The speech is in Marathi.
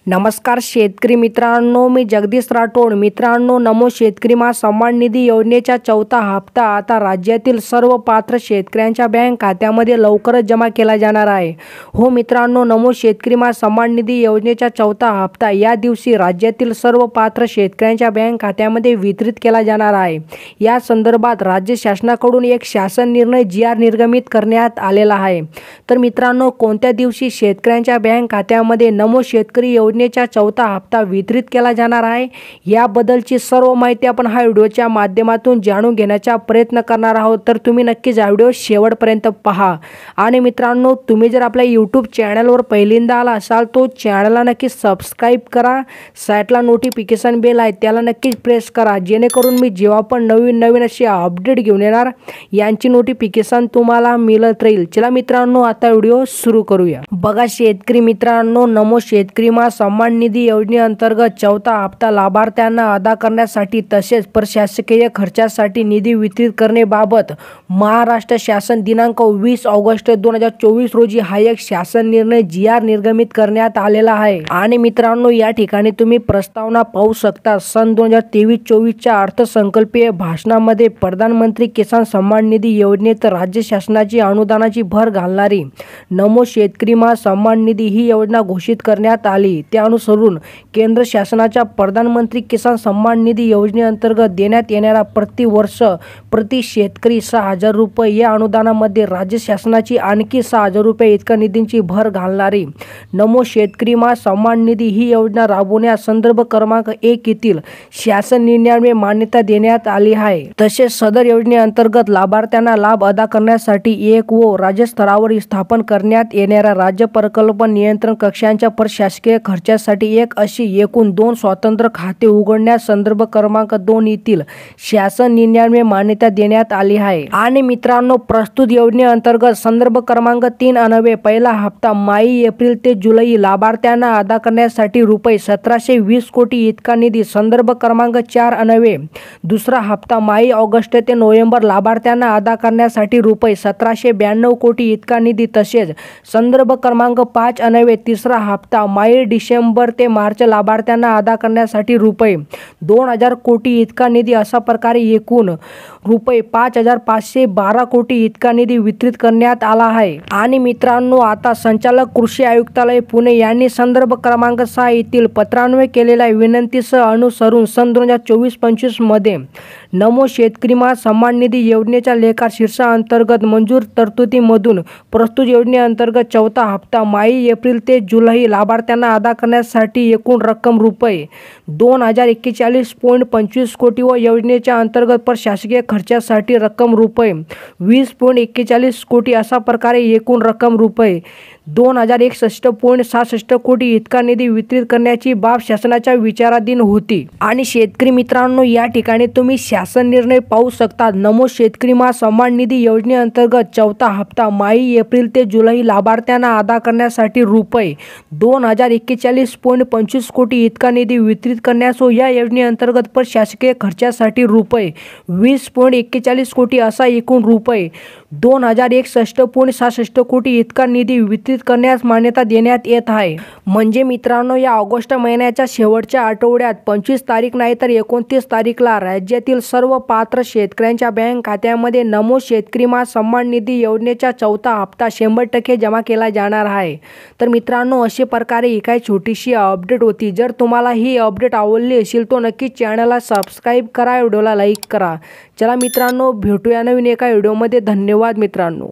नमस्कार शेतकरी मित्रांनो, मी जगदीश राठोड. मित्रांनो, नमो शेतकरी सन्मान निधी योजनेचा चौथा हप्ता आता राज्यातील सर्व पात्र शेतकऱ्यांच्या बँक खात्यामध्ये लवकरच जमा केला जाणार आहे. हो मित्रांनो, नमो शेतकरी सन्मान निधी योजनेचा चौथा हप्ता या दिवशी राज्यातील सर्व पात्र शेतकऱ्यांच्या बँक खात्यामध्ये वितरित केला जाणार आहे. या संदर्भात राज्य शासनाकडून एक शासन निर्णय GR निर्गमित करण्यात आलेला आहे. तर मित्रांनो, कोणत्या दिवशी शेतकऱ्यांच्या बँक खात्यामध्ये नमो शेतकरी योजनेचा चौथा हप्ता वितरित केला जाणार आहे याबद्दलची सर्व माहिती आपण हा व्हिडिओच्या माध्यमातून जाणून घेण्याचा प्रयत्न करणार आहोत. तर तुम्ही नक्कीच हा व्हिडिओ शेवटपर्यंत पहा. आणि मित्रांनो, तुम्ही जर आपल्या YouTube चॅनलवर पहिल्यांदा आला असाल तो चॅनलला नक्कीच सबस्क्राईब करा. साईडला नोटिफिकेशन बेल आहे त्याला नक्कीच प्रेस करा, जेणेकरून मी जेव्हा पण नवीन असे अपडेट घेऊन येणार यांची नोटिफिकेशन तुम्हाला मिळत राहील. चला मित्रांनो, आता व्हिडिओ सुरू करूया. बघा शेतकरी मित्रांनो, नमो शेतकरी सन्मान निधी योजनेअंतर्गत चौथा हप्ता लाभार्थ्यांना अदा करण्यासाठी तसेच प्रशासकीय खर्चासाठी निधी वितरित करण्याबाबत महाराष्ट्र शासन दिनांक 20 ऑगस्ट 2024 रोजी हा एक शासन निर्णय GR निर्गमित करण्यात आलेला आहे. आणि मित्रांनो, या ठिकाणी तुम्ही प्रस्तावना पाहू शकता. सन 2023-24च्या अर्थसंकल्पीय भाषणामध्ये प्रधानमंत्री किसान सन्मान निधी योजनेत राज्य शासनाची अनुदानाची भर घालणारी नमो शेतकरी सन्मान निधी ही योजना घोषित करण्यात आली. त्यानुसार केंद्र शासनाच्या प्रधानमंत्री किसान सन्मान निधी योजनेअंतर्गत देण्यात येणारा प्रतिवर्ष प्रति शेतकरी 6,000 रुपये या अनुदानामध्ये राज्य शासनाची आणखी 6,000 रुपये इतका निधीची भर घालणारी नमो शेतकरी सन्मान निधी ही योजना राबवण्यास संदर्भ क्रमांक 1 येथील शासन निर्णयाने मान्यता देण्यात आली आहे. तसेच सदर योजनेअंतर्गत लाभार्थ्यांना लाभ अदा करण्यासाठी एक व राज्य स्तरावर स्थापन करण्यात येणाऱ्या राज्य प्रकल्प नियंत्रण कक्षांच्या प्रशासकीय खर्चासाठी एक अशी एकूण 2 स्वतंत्र खाते उघडण्यास संदर्भ क्रमांक 2 येथील शासन निर्णयाने मान्यता देण्यात आली आहे. आणि मित्रांनो, प्रस्तुत योजनेअंतर्गत संदर्भ क्रमांक 3 अन्वये पहिला हप्ता माई एप्रिल ते जुलै लाभार्थ्यांना अदा करण्यासाठी रुपये 1720 कोटी इतका निधी, संदर्भ क्रमांक 4 अन्वये दुसरा हप्ता माई ऑगस्ट ते नोव्हेंबर लाभार्थ्यांना अदा करण्यासाठी रुपये 1792 कोटी इतका निधी, तसेच संदर्भ क्रमांक 5 अन्वये तिसरा हप्ता माई डिसेंबर ते मार्च लाभार्थ्यांना अदा करण्यासाठी रुपये 2,000 कोटी इतका निधी, अशा प्रकारे एकूण रुपये 5,512 कोटी इतका निधी वितरित करण्यात आला आहे. आणि मित्रांनो, आता संचालक कृषी आयुक्तालय पुणे यांनी संदर्भ क्रमांक 6 येथील पत्रान्वये केलेल्या विनंतीसह अनुसरून सन 2024-25 मध्ये नमो शेतकरी सन्मान निधी योजनेच्या लेखा शीर्षाअंतर्गत मंजूर तरतुदीमधून प्रस्तुत योजनेअंतर्गत चौथा हप्ता माई एप्रिल ते जुलै लाभार्थ्यांना अदा करण्यासाठी एकूण रक्कम रुपये 2,041.25 कोटी व योजनेच्या अंतर्गत प्रशासकीय खर्चासाठी रक्कम रुपये 20.41 कोटी, अशा प्रकारे एकूण रक्कम रुपये 2,061.66 कोटी इतका निधी वितरित करण्याची बाब शासनाच्या विचाराधीन होती. आणि शेतकरी मित्रांनो, या ठिकाणी तुम्ही शासन निर्णय पाहू शकता. नमो शेतकरी सन्मान निधी योजनेअंतर्गत चौथा हप्ता माई एप्रिल ते जुलै लाभार्थ्यांना अदा करण्यासाठी रुपये 2,041.25 कोटी इतका निधी वितरित करण्यास व या योजनेअंतर्गत प्रशासकीय खर्चासाठी रुपये 20.41 कोटी असा एकूण रुपये 2,061.66 कोटी इतका निधी वितरित करण्यास मान्यता देण्यात येत आहे. म्हणजे मित्रांनो, या ऑगस्ट महिन्याच्या शेवटच्या आठवड्यात 25 तारीख नाही तर 29 तारीखला राज्यातील सर्व पात्र शेतकऱ्यांच्या बँक खात्यामध्ये नमो शेतकरी सन्मान निधी योजनेचा चौथा हप्ता 100% जमा केला जाणार आहे. तर मित्रांनो, अशा प्रकारे ही काही छोटीशी अपडेट होती. जर तुम्हाला ही अपडेट आवडली असेल तो नक्कीच चॅनलला सबस्क्राईब करा, व्हिडिओला लाईक करा. चला मित्रांनो, भेटूया नवीन एका व्हिडिओमध्ये. धन्यवाद मित्रांनो.